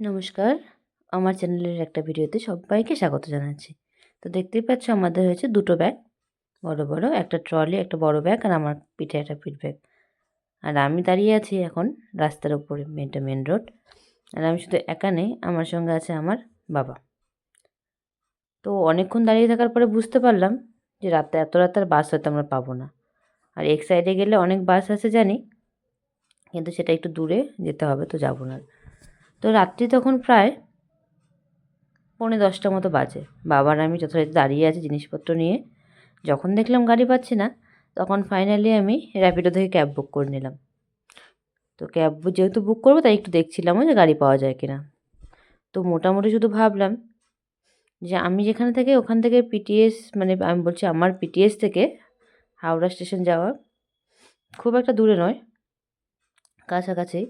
নমস্কার, আমার চ্যানেলের একটা ভিডিওতে সবাইকে স্বাগত জানাচ্ছি। তো দেখতেই পাচ্ছ আমাদের হয়েছে ২ টো ব্যাগ, বড়, বড়। একটা ট্রলি, একটা বড় ব্যাগ আর আমার পিঠে একটা পিঠ ব্যাগ। আর আমি দাঁড়িয়ে আছি এখন রাস্তার উপরে, এটা মেন রোড। আর আমি শুধু একা নেই, আমার সঙ্গে আছে আমার বাবা। তো অনেকক্ষণ দাঁড়িয়ে থাকার পরে বুঝতে পারলাম যে এত রাতে আর বাস হয়তো আমরা পাবো না। আর এক সাইডে গেলে অনেক বাস আছে জানি, কিন্তু সেটা একটু দূরে যেতে হবে, তো যাব না। তো রাত্রি তখন প্রায় 9:45 মতো বাজে। বাবা আর আমি যথারীতি দাঁড়িয়ে আছি জিনিসপত্র নিয়ে। যখন দেখলাম গাড়ি পাচ্ছি না, তখন ফাইনালি আমি র্যাপিডো থেকে ক্যাব বুক করে নিলাম। তো ক্যাব যেহেতু বুক করবো, তাই একটু দেখছিলামও যে গাড়ি পাওয়া যায় কিনা। তো মোটামুটি শুধু ভাবলাম যে আমি যেখানে থাকি ওখান থেকে পিটিএস, মানে আমি বলছি আমার পিটিএস থেকে হাওড়া স্টেশন যাওয়া খুব একটা দূরে নয়, কাছাকাছি।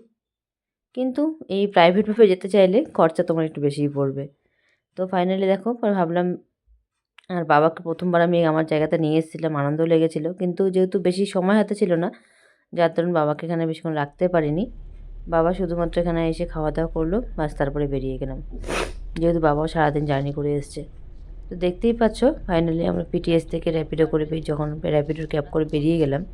কিন্তু এই প্রাইভেটভাবে যেতে চাইলে খরচা তোমার একটু বেশিই পড়বে। তো ফাইনালি দেখো, পরে ভাবলাম, আর বাবাকে প্রথমবার আমি আমার জায়গাতে নিয়ে এসেছিলাম, আনন্দও লেগেছিল। কিন্তু যেহেতু বেশি সময় হাতে ছিল না, যার দরুন বাবাকে এখানে বেশিক্ষণ রাখতে পারিনি। বাবা শুধুমাত্র এখানে এসে খাওয়া দাওয়া করলো, বাস, তারপরে বেরিয়ে গেলাম। যেহেতু বাবাও সারাদিন জার্নি করে এসছে। তো দেখতেই পাচ্ছ ফাইনালি আমরা পিটিএস থেকে র্যাপিডো করে যখন র্যাপিডোর ক্যাব করে বেরিয়ে গেলাম।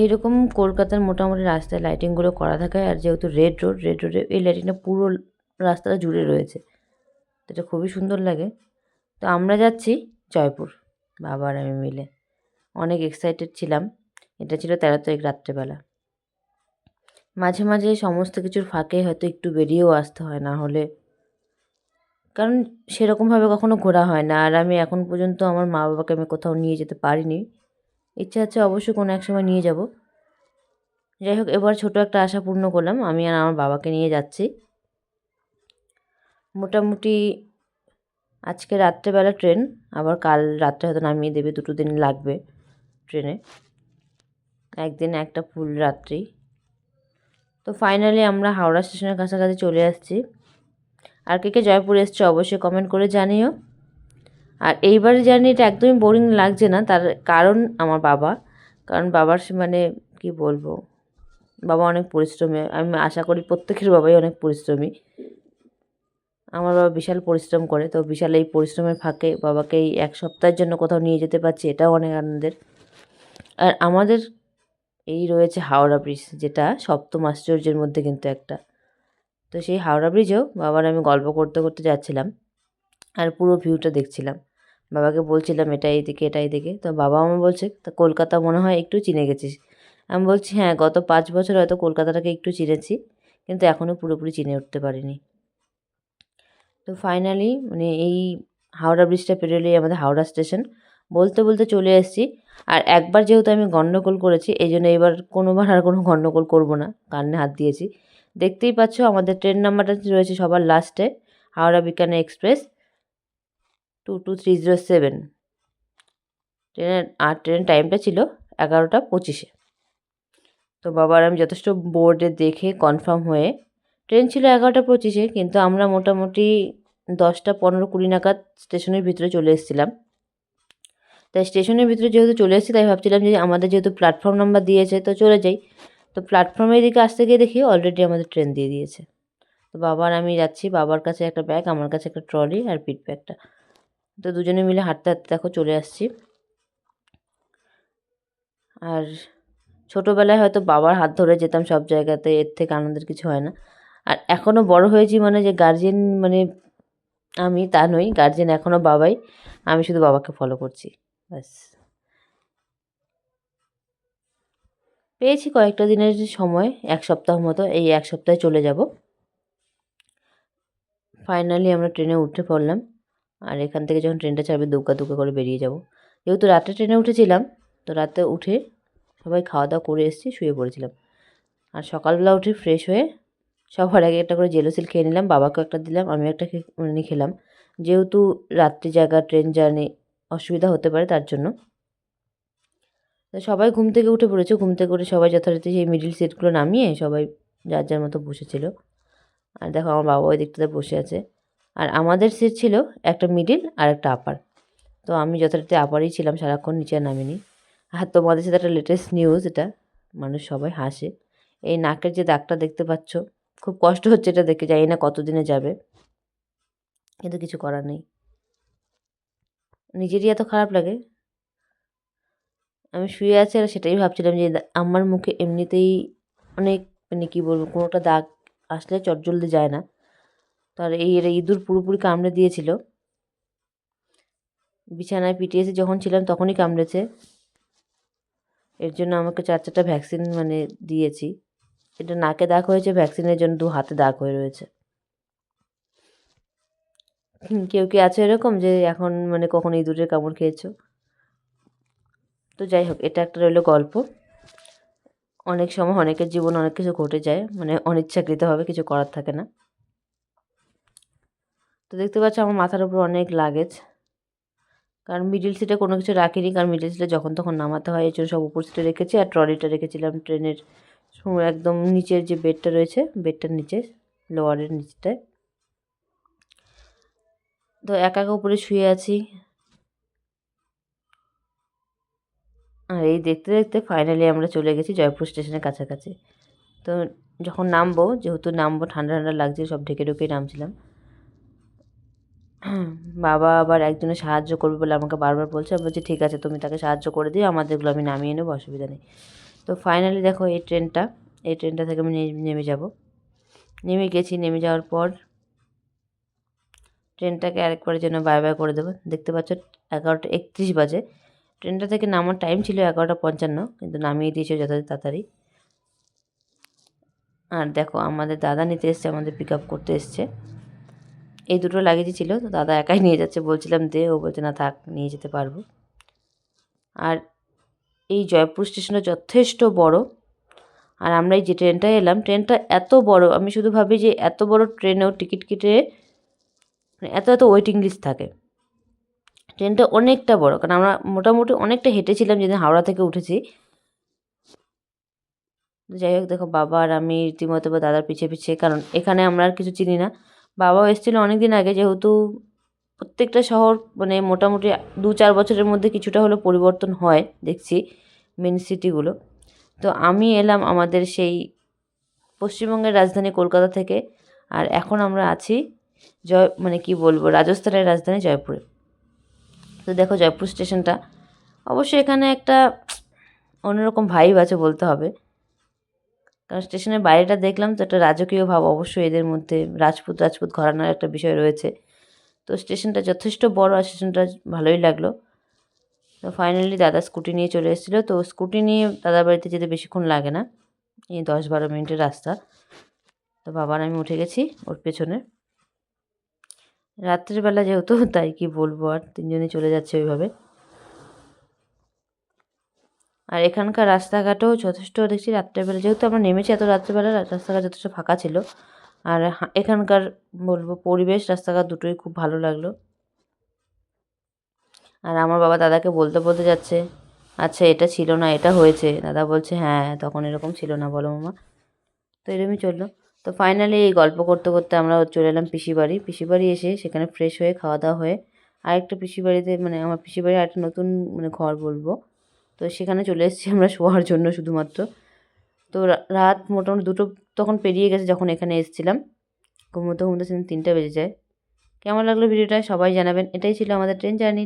এইরকম কলকাতার মোটামুটি রাস্তায় লাইটিংগুলো করা থাকায়, আর যেহেতু রেড রোডে এই লাইটিংটা পুরো রাস্তাটা জুড়ে রয়েছে, তো এটা খুবই সুন্দর লাগে। তো আমরা যাচ্ছি জয়পুর, বাবা আর আমি মিলে। অনেক এক্সাইটেড ছিলাম। এটা ছিল 13 তারিখ রাত্রেবেলা। মাঝে মাঝে সমস্ত কিছুর ফাঁকে হয়তো একটু বেরিয়েও আসতে হয়, না হলে, কারণ সেরকমভাবে কখনো ঘোরা হয় না। আর আমি এখন পর্যন্ত আমার মা বাবাকে আমি কোথাও নিয়ে যেতে পারিনি। ইচ্ছা আছে অবশ্যই কোনো এক সময় নিয়ে যাব। যাই হোক, এবার ছোট একটা আশা পূর্ণ করলাম, আমি আর আমার বাবাকে নিয়ে যাচ্ছি। মোটামুটি আজকে রাত্রেবেলা ট্রেন, আবার কাল রাত্রে হয়তো নামিয়ে দেবে, 2 দিন লাগবে ট্রেনে, একদিন একটা ফুল রাত্রি। তো ফাইনালি আমরা হাওড়া স্টেশনের কাছাকাছি চলে আসছি। আর কে কে জয়পুর এসছে অবশ্যই কমেন্ট করে জানিও। আর এইবারের জার্নিটা একদমই বোরিং লাগছে না, তার কারণ আমার বাবা। কারণ বাবার মানে কি বলবো, বাবা অনেক পরিশ্রমী। আমি আশা করি প্রত্যেকের বাবাই অনেক পরিশ্রমী। আমার বাবা বিশাল পরিশ্রম করে, তো বিশাল এই পরিশ্রমের ফাঁকে বাবাকে এই 1 সপ্তাহের জন্য কোথাও নিয়ে যেতে পারছি, এটাও অনেক আনন্দের। আর আমাদের এই রয়েছে হাওড়া ব্রিজ, যেটা সপ্তম আশ্চর্যের মধ্যে কিন্তু একটা। তো সেই হাওড়া ব্রিজেও বাবার আমি গল্প করতে করতে যাচ্ছিলাম, আর পুরো ভিউটা দেখছিলাম। বাবাকে বলছিলাম এটা এইদিকে, এটা এইদিকে। তো বাবা আমার বলছে, তা কলকাতা মনে হয় একটু চিনে গেছিস। আমি বলছি, হ্যাঁ, গত 5 বছর হয়তো কলকাতাটাকে একটু চিনেছি, কিন্তু এখনও পুরোপুরি চিনে উঠতে পারিনি। তো ফাইনালি মানে এই হাওড়া ব্রিজটা পেরোলেই আমাদের হাওড়া স্টেশন। বলতে বলতে চলে এসেছি। আর একবার যেহেতু আমি গন্ডগোল করেছি, এই জন্য এবার কোনোবার আর কোনো গন্ডগোল করব না, কানে হাত দিয়েছি। দেখতেই পাচ্ছ আমাদের ট্রেন নাম্বারটা রয়েছে সবার লাস্টে, হাওড়া বিকানের এক্সপ্রেস 22307। ট্রেনের টাইমটা ছিল 11টা 25-এ। তো বাবার আমি যথেষ্ট বোর্ডে দেখে কনফার্ম হয়ে, ট্রেন ছিল 11টা 25-এ, কিন্তু আমরা মোটামুটি 10টা 15-20 নাগাদ স্টেশনের ভিতরে চলে এসেছিলাম। তাই স্টেশনের ভিতরে যেহেতু চলে এসেছি, তাই ভাবছিলাম যে আমাদের যেহেতু প্ল্যাটফর্ম নাম্বার দিয়েছে, তো চলে যাই। তো প্ল্যাটফর্মের দিকে আসতে গিয়ে দেখি অলরেডি আমাদের ট্রেন দিয়ে দিয়েছে। তো বাবা আর আমি যাচ্ছি, বাবার কাছে একটা ব্যাগ, আমার কাছে একটা ট্রলি আর পিঠ ব্যাগটা। তো দুজনে মিলে হাঁটতে হাঁটতে দেখো চলে আসছি। আর ছোটোবেলায় হয়তো বাবার হাত ধরে যেতাম সব জায়গাতে, এর থেকে আনন্দের কিছু হয় না। আর এখনও বড় হয়েছি মানে যে গার্জেন, মানে আমি তা নই, গার্জেন এখনও বাবাই। আমি শুধু বাবাকে ফলো করছি, ব্যাস। পেয়েছি কয়েকটা দিনের সময়, 1 সপ্তাহ মতো। এই 1 সপ্তাহে চলে যাব। ফাইনালি আমরা ট্রেনে উঠে পড়লাম। আর এখান থেকে যখন ট্রেনটা ছাড়বে দৌকা দৌকা করে বেরিয়ে যাব। যেহেতু রাতে ট্রেনে উঠেছিলাম, তো রাতে উঠে সবাই খাওয়া দাওয়া করে এসেছি, শুয়ে পড়েছিলাম। আর সকালবেলা উঠে ফ্রেশ হয়ে সবার আগে একটা করে জেলোসিল খেয়ে নিলাম, বাবাকেও একটা দিলাম, আমিও একটা খেলাম। যেহেতু রাত্রি জায়গা, ট্রেন জার্নি, অসুবিধা হতে পারে, তার জন্য। তো সবাই ঘুম থেকে উঠে পড়েছে। ঘুম থেকে উঠে সবাই যথারীতি সেই মিডিল সিটগুলো নামিয়ে সবাই যার যার মতো বসেছিল। আর দেখো আমার বাবা ওই দিকটাতে বসে আছে। আর আমাদের সিট ছিল একটা মিডিল আর একটা আপার। তো আমি যথারীতি আপারেই ছিলাম সারাক্ষণ, নিচে নামিনি। আর তোমাদের সাথে একটা লেটেস্ট নিউজ, এটা মানুষ সবাই হাসে। এই নাকের যে দাগটা দেখতে পাচ্ছ, খুব কষ্ট হচ্ছে এটা দেখে, জানি না কতদিনে যাবে, কিন্তু কিছু করার নেই। নিজেরই এত খারাপ লাগে। আমি শুয়ে আছি আর সেটাই ভাবছিলাম যে আমার মুখে এমনিতেই অনেক, মানে কী বলবো, কোনোটা দাগ আসলে চটজলদি যায় না। তো আর এই ইঁদুর পুরোপুরি কামড়ে দিয়েছিল। বিছানায় পিটিয়েছে যখন ছিলাম তখনই কামড়েছে। এর জন্য আমাকে 4-4টা ভ্যাকসিন মানে দিয়েছি। এটা নাকে দাগ হয়েছে, ভ্যাকসিনের জন্য 2 হাতে দাগ হয়ে রয়েছে। কেউ কি আছে এরকম যে এখন মানে কখনো ইঁদুরের কামড় খেয়েছো? তো যাই হোক, এটা একটা রইল গল্প। অনেক সময় অনেকের জীবনে অনেক কিছু ঘটে যায়, মানে অনিচ্ছাকৃতভাবে, কিছু করার থাকে না। তো দেখতে পাচ্ছ আমার মাথার উপর অনেক লাগেজ, কারণ মিডিল সিটে কোনো কিছু রাখিনি, কারণ মিডিল সিটে যখন তখন নামাতে হয়, এই জন্য সব উপর সিটে রেখেছি। আর ট্রলিটা রেখেছিলাম ট্রেনের একদম নিচের যে বেডটা রয়েছে, বেডটার নিচে, লোয়ারের নিচটায়। তো একা একা উপরে শুয়ে আছি। আর এই দেখতে দেখতে ফাইনালি আমরা চলে গেছি জয়পুর স্টেশনের কাছাকাছি। তো যখন নামবো, যেহেতু নামবো ঠান্ডা ঠান্ডা লাগছে, সব ঢেকে ঢুকেই নামছিলাম। বাবা আবার একজনের সাহায্য করবে বলে আমাকে বারবার বলছে। আমি বলছি ঠিক আছে, তুমি তাকে সাহায্য করে দিও, আমাদেরগুলো আমি নামিয়ে নেবো, অসুবিধা নেই। তো ফাইনালি দেখো এই ট্রেনটা থেকে আমি নেমে যাব। নেমে গেছি। নেমে যাওয়ার পর ট্রেনটাকে আরেকবারের জন্য বাই বাই করে দেবো। দেখতে পাচ্ছ 11টা 31 বাজে। ট্রেনটা থেকে নামার টাইম ছিল 11টা 55, কিন্তু নামিয়ে দিয়েছে যথাযথ তাড়াতাড়ি। আর দেখো আমাদের দাদা নিতে এসছে, আমাদের পিক আপ করতে এসছে। এই দুটো লাগেজই ছিল, তো দাদা একাই নিয়ে যাচ্ছে। বলছিলাম দে, ও বলছে না থাক, নিয়ে যেতে পারবো। আর এই জয়পুর স্টেশনটা যথেষ্ট বড়। আর আমরা এই যে ট্রেনটায় এলাম, ট্রেনটা এত বড়, আমি শুধু ভাবি যে এত বড় ট্রেনেও টিকিট কেটে মানে এত এত ওয়েটিং লিস্ট থাকে। ট্রেনটা অনেকটা বড়, কারণ আমরা মোটামুটি অনেকটা হেঁটেছিলাম যেদিন হাওড়া থেকে উঠেছি। যাই হোক, দেখো বাবা আর আমি রীতিমতো বা দাদার পিছিয়ে পিছিয়ে, কারণ এখানে আমরা আর কিছু চিনি না। বাবাও এসেছিলো অনেক দিন আগে, যেহেতু প্রত্যেকটা শহর মানে মোটামুটি 2-4 বছরের মধ্যে কিছুটা হলেও পরিবর্তন হয় দেখছি, মেন সিটিগুলো। তো আমি এলাম আমাদের সেই পশ্চিমবঙ্গের রাজধানী কলকাতা থেকে। আর এখন আমরা আছি মানে কি বলবো, রাজস্থানের রাজধানী জয়পুরে। তো দেখো জয়পুর স্টেশনটা, অবশ্যই এখানে একটা অন্যরকম ভাইব আছে বলতে হবে, কারণ স্টেশনের বাইরেটা দেখলাম তো একটা রাজকীয় ভাব অবশ্যই এদের মধ্যে, রাজপুত ঘরানার একটা বিষয় রয়েছে। তো স্টেশনটা যথেষ্ট বড়, আর স্টেশনটা ভালোই লাগলো। তো ফাইনালি দাদা স্কুটি নিয়ে চলে এসেছিলো। তো স্কুটি নিয়ে দাদার বাড়িতে যেতে বেশিক্ষণ লাগে না, এই 10-12 মিনিটের রাস্তা। তো বাবার আমি উঠে গেছি ওর পেছনে। রাত্রিবেলা যেহেতু, তাই কি বলবো, আর তিনজনই চলে যাচ্ছে ওইভাবে। আর এখানকার রাস্তাঘাটও যথেষ্ট দেখছি রাত্রেবেলা, যেহেতু আমরা নেমেছি এত রাত্রেবেলা, রাস্তাঘাট যথেষ্ট ফাঁকা ছিল। আর এখানকার বলবো পরিবেশ, রাস্তাঘাট দুটোই খুব ভালো লাগলো। আর আমার বাবা দাদাকে বলতে বলতে যাচ্ছে, আচ্ছা এটা ছিল না, এটা হয়েছে। দাদা বলছে হ্যাঁ তখন এরকম ছিল না, বলো মামা। তো এরকমই চললো। তো ফাইনালি এই গল্প করতে করতে আমরা চলে এলাম পিসি বাড়ি এসে সেখানে ফ্রেশ হয়ে খাওয়া দাওয়া হয়ে আরেকটা পিসি বাড়িতে, মানে আমার পিসি বাড়ির আরেকটা নতুন মানে ঘর বলবো, তো সেখানে চলে এসেছি আমরা শোয়ার জন্য শুধুমাত্র। তো রাত মোটামুটি 2টো তখন পেরিয়ে গেছে যখন এখানে এসেছিলাম। ঘুমোতে ঘুমোতে 3টা বেজে যায়। কেমন লাগলো ভিডিওটা সবাই জানাবেন। এটাই ছিল আমাদের ট্রেন জার্নি।